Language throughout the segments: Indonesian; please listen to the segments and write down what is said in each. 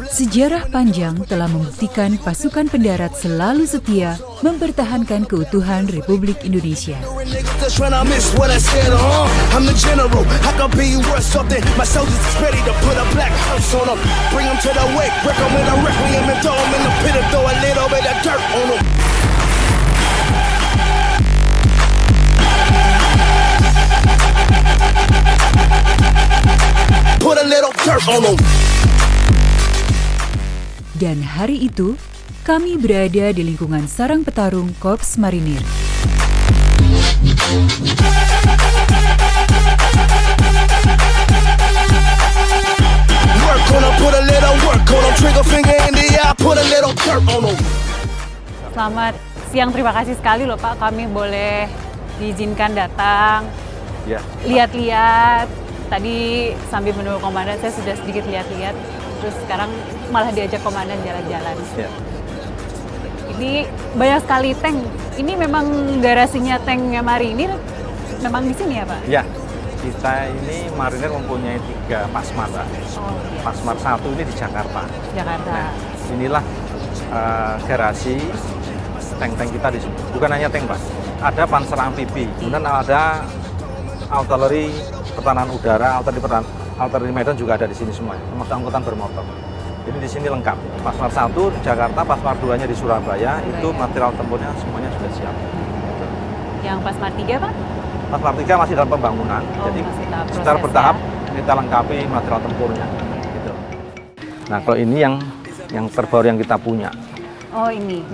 Sejarah panjang telah membuktikan pasukan pendarat selalu setia mempertahankan keutuhan Republik Indonesia. Dan hari itu, kami berada di lingkungan sarang petarung Korps Marinir. Selamat siang, terima kasih sekali loh Pak, kami boleh diizinkan datang, lihat-lihat. Tadi sambil menunggu komandan saya sudah sedikit lihat-lihat, terus sekarang malah diajak komandan jalan-jalan. Ya. Ini banyak sekali tank. Ini memang garasinya tanknya Marinir, memang di sini ya Pak? Ya, kita ini Marinir mempunyai 3 Pasmar, Pak. Oh, iya. Pasmar 1 ini di Jakarta. Jakarta. Nah, inilah garasi tank-tank kita di sini. Bukan hanya tank, Pak. Ada panser amfibi, kemudian ada artileri pertahanan udara, artileri medan juga ada di sini semua, termasuk angkutan bermotor. Jadi di sini lengkap. Pasmar 1 di Jakarta, Pasmar 2-nya di Surabaya, itu material tempurnya semuanya sudah siap. Yang Pasmar 3, Pak? Pasmar 3 masih dalam pembangunan, jadi secara bertahap kita lengkapi material tempurnya. Gitu. Nah, kalau ini yang terbaru yang kita punya. Oh, ini?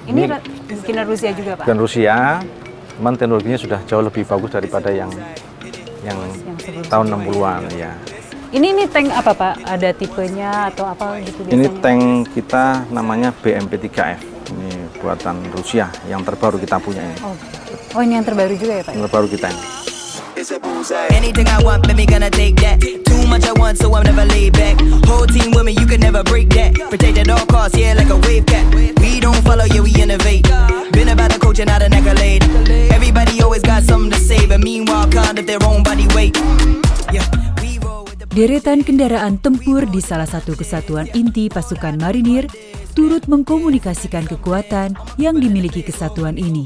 Ini bikinan Rusia juga, Pak? Bikinan Rusia, cuman teknologinya sudah jauh lebih bagus daripada yang tahun 60-an ya. Ini tank apa Pak? Ada tipenya atau apa gitu biasanya? Ini tank kita namanya BMP-3F. Ini buatan Rusia yang terbaru kita punya ini. Oh ini yang terbaru juga ya Pak? Yang terbaru kita ini. Anything I want, baby, gonna take that. Too much I want, so I'm never laid back. Whole team with me, you can never break that. Protect at all costs, yeah, like a wave cat. We don't follow, yeah, we innovate. Been about the coach and not an accolade. Everybody always got something to say, but meanwhile, can't if their own body weight. Yeah. Deretan kendaraan tempur di salah satu kesatuan inti pasukan Marinir turut mengkomunikasikan kekuatan yang dimiliki kesatuan ini.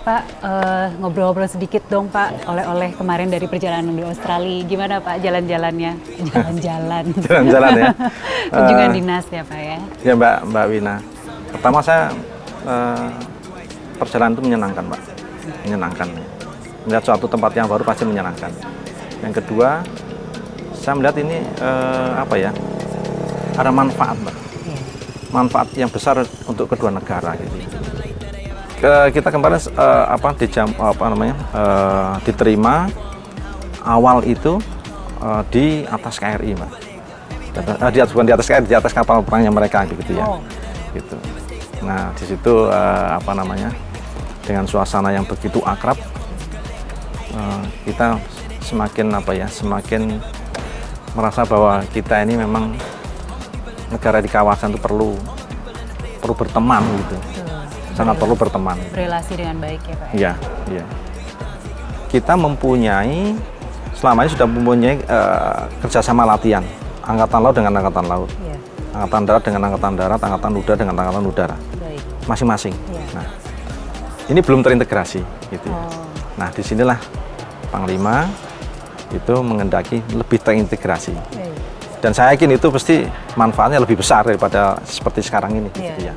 Pak, ngobrol-ngobrol sedikit dong Pak, oleh-oleh kemarin dari perjalanan di Australia. Gimana Pak jalan-jalannya? Jalan-jalan. Jalan-jalan ya? Kunjungan dinas ya Pak ya? Ya Mbak Wina. Pertama saya perjalanan itu menyenangkan Pak, menyenangkan. Melihat suatu tempat yang baru pasti menyenangkan. Yang kedua, saya melihat ini ada manfaat Mbak, manfaat yang besar untuk kedua negara gitu. Kita kemarin diterima awal itu di atas KRI Mbak, bukan di atas KRI, di atas kapal perangnya mereka gitu ya. Gitu. Nah di situ dengan suasana yang begitu akrab, kita semakin merasa bahwa kita ini memang negara di kawasan itu perlu berteman gitu, sangat perlu berteman. Berrelasi dengan baik ya Pak. Iya, iya. Kita selama ini sudah mempunyai kerjasama latihan angkatan laut dengan angkatan laut. Iya. Angkatan darat dengan angkatan darat, angkatan udara dengan angkatan udara, masing-masing. Nah, ini belum terintegrasi, gitu. Nah, disinilah Panglima itu mengendaki lebih terintegrasi. Dan saya yakin itu pasti manfaatnya lebih besar daripada seperti sekarang ini, gitu ya.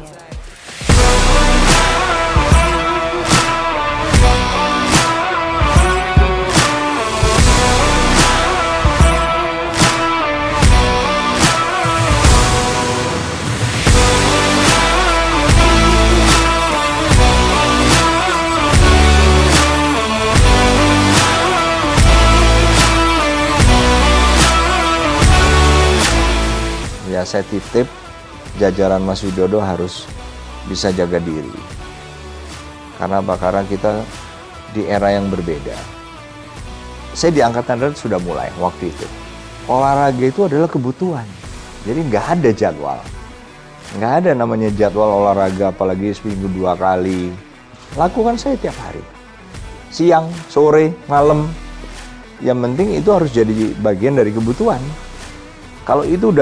Ya saya titip jajaran Mas Widodo harus bisa jaga diri. Karena apa? Karena kita di era yang berbeda. Saya di Angkatan Darat sudah mulai waktu itu. Olahraga itu adalah kebutuhan. Jadi nggak ada jadwal. Nggak ada namanya jadwal olahraga, apalagi seminggu 2 kali. Lakukan saya tiap hari. Siang, sore, malam. Yang penting itu harus jadi bagian dari kebutuhan. Kalau itu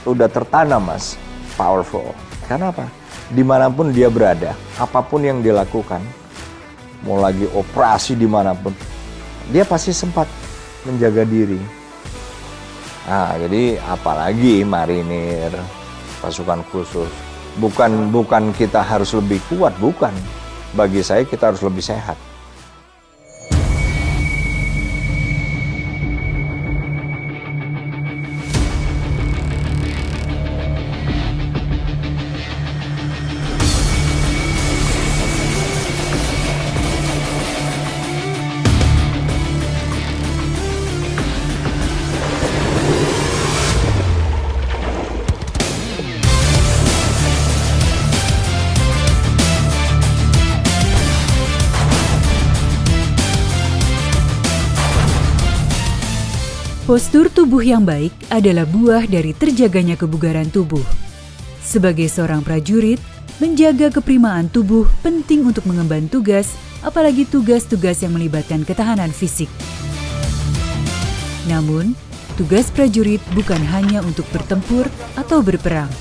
udah tertanam, Mas, powerful. Karena apa? Dimanapun dia berada, apapun yang dia lakukan, mau lagi operasi dimanapun, dia pasti sempat menjaga diri. Nah, jadi apalagi marinir, pasukan khusus. Bukan kita harus lebih kuat, bukan. Bagi saya kita harus lebih sehat. Postur tubuh yang baik adalah buah dari terjaganya kebugaran tubuh. Sebagai seorang prajurit, menjaga keprimaan tubuh penting untuk mengemban tugas, apalagi tugas-tugas yang melibatkan ketahanan fisik. Namun, tugas prajurit bukan hanya untuk bertempur atau berperang,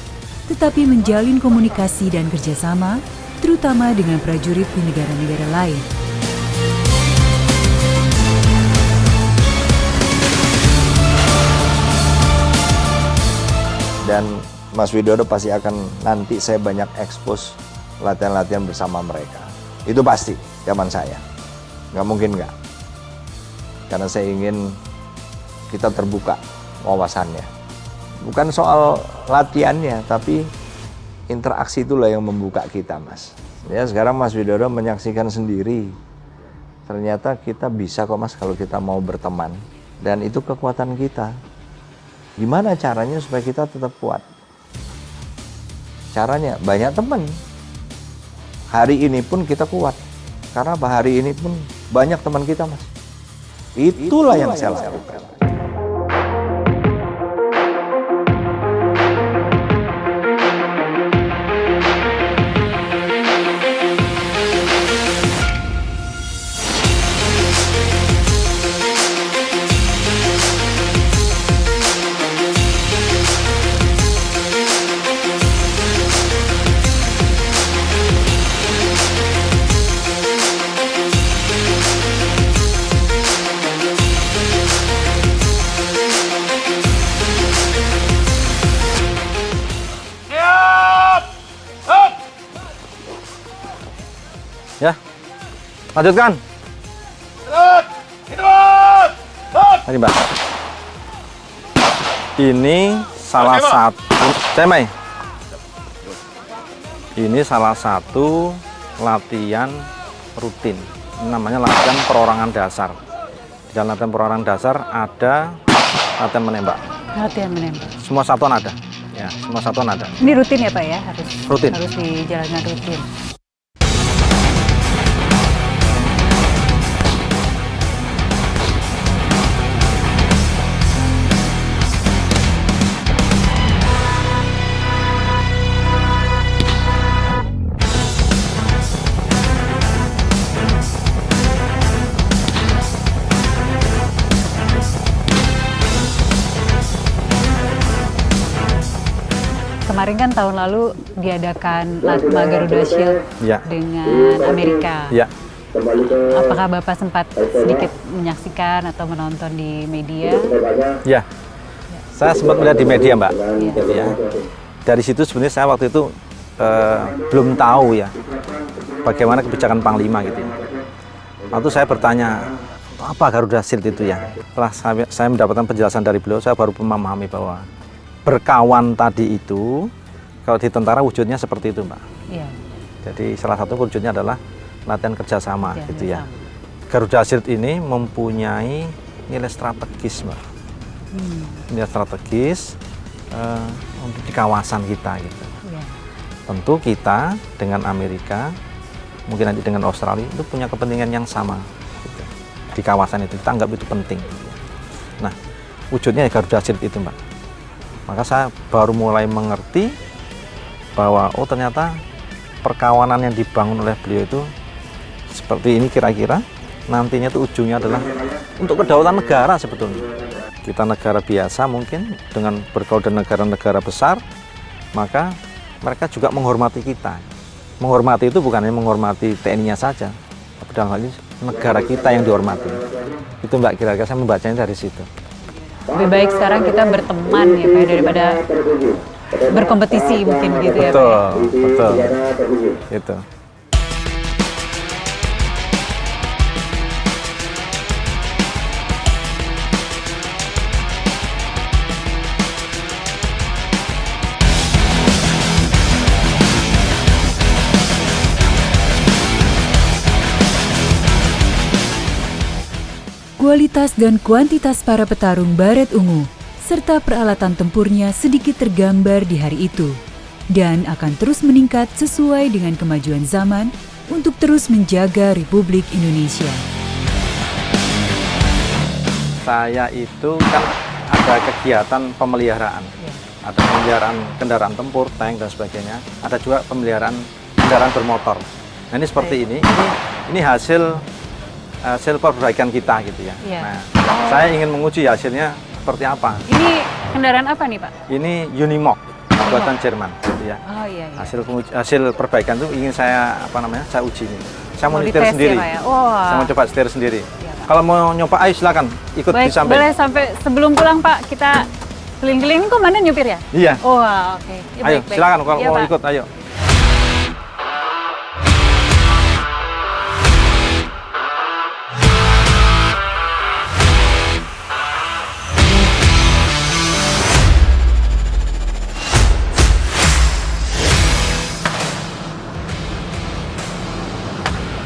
tetapi menjalin komunikasi dan kerjasama, terutama dengan prajurit di negara-negara lain. Dan Mas Widodo pasti akan nanti saya banyak expose latihan-latihan bersama mereka. Itu pasti zaman saya. Nggak mungkin nggak. Karena saya ingin kita terbuka wawasannya. Bukan soal latihannya, tapi interaksi itulah yang membuka kita, Mas. Ya, sekarang Mas Widodo menyaksikan sendiri. Ternyata kita bisa kok, Mas, kalau kita mau berteman. Dan itu kekuatan kita. Gimana caranya supaya kita tetap kuat? Caranya banyak teman. Hari ini pun kita kuat. Karena hari ini pun banyak teman kita, Mas. Itulah yang saya lakukan. Ya, lanjutkan. Tadi Mbak. Ini salah satu, Cemai. Ini salah satu latihan rutin. Ini namanya latihan perorangan dasar. Di dalam latihan perorangan dasar ada latihan menembak. Latihan menembak. Semua satuan ada. Ya, semua satuan ada. Ini rutin ya Pak ya? Rutin. Harus dijalankan rutin. Kemarin kan tahun lalu diadakan Latma Garuda Shield Ya. dengan Amerika. Ya. Apakah Bapak sempat sedikit menyaksikan atau menonton di media? Ya. Saya sempat melihat di media, Mbak. Iya. Gitu ya. Dari situ sebenarnya saya waktu itu belum tahu ya bagaimana kebijakan Panglima gitu ya. Waktu saya bertanya, apa Garuda Shield itu ya? Setelah saya mendapatkan penjelasan dari beliau, saya baru memahami bahwa berkawan tadi itu, kalau di tentara wujudnya seperti itu, Mbak. Iya. Jadi salah satu wujudnya adalah latihan kerjasama, gitu ya. Garuda Shield ini mempunyai nilai strategis, Mbak. Nilai strategis untuk di kawasan kita, gitu. Iya. Tentu kita dengan Amerika, mungkin nanti dengan Australia, itu punya kepentingan yang sama, gitu. Di kawasan itu, kita anggap itu penting. Gitu. Nah, wujudnya Garuda Shield itu, Mbak. Maka saya baru mulai mengerti bahwa oh ternyata perkawanan yang dibangun oleh beliau itu seperti ini kira-kira nantinya itu ujungnya adalah untuk kedaulatan negara sebetulnya. Kita negara biasa mungkin dengan bergaul dengan negara-negara besar, maka mereka juga menghormati kita. Menghormati itu bukan hanya menghormati TNI-nya saja, tapi dalam hal ini negara kita yang dihormati. Itu Mbak, kira-kira saya membacanya dari situ. Lebih baik sekarang kita berteman ya Pak, daripada berkompetisi mungkin gitu ya Pak. Betul. Gitu. Kualitas dan kuantitas para petarung baret ungu serta peralatan tempurnya sedikit tergambar di hari itu dan akan terus meningkat sesuai dengan kemajuan zaman untuk terus menjaga Republik Indonesia. Saya itu kan ada kegiatan pemeliharaan. Ada pemeliharaan kendaraan tempur, tank dan sebagainya. Ada juga pemeliharaan kendaraan bermotor. Nah, ini seperti ini hasil perbaikan kita gitu ya. Nah, saya ingin menguji hasilnya seperti apa. Ini kendaraan apa nih Pak? Ini Unimog buatan Jerman gitu ya. Oh iya. Hasil perbaikan itu ingin saya saya uji ini. Saya mau nyetir sendiri. Ya, Pak, Saya mau coba setir sendiri. Ya, kalau mau nyoba, ayo silakan ikut di samping. Boleh sampai sebelum pulang Pak kita keliling-keliling. Kok mana nyupir ya? Iya. Oh oke. Ya, ayo silakan kalau ya, mau Pak. ikut, ayo.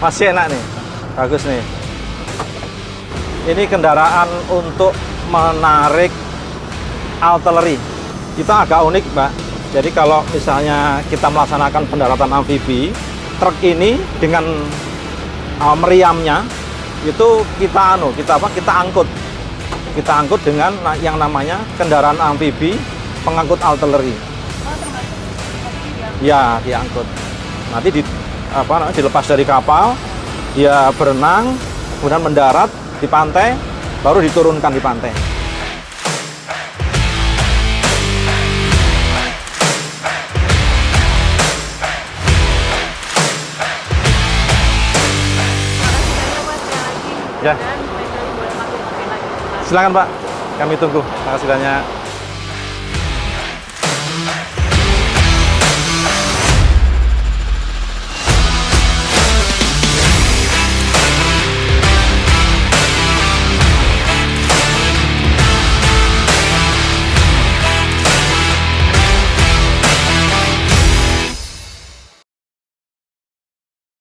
Masih enak nih, bagus nih. Ini kendaraan untuk menarik artileri. Kita agak unik, Mbak. Jadi kalau misalnya kita melaksanakan pendaratan amfibi, truk ini dengan meriamnya itu kita angkut. Kita angkut dengan yang namanya kendaraan amfibi pengangkut artileri. Ya, diangkut. Nanti dilepas dari kapal, dia berenang, kemudian mendarat di pantai, baru diturunkan di pantai. Ya. Silakan Pak, kami tunggu. Terima kasih banyak.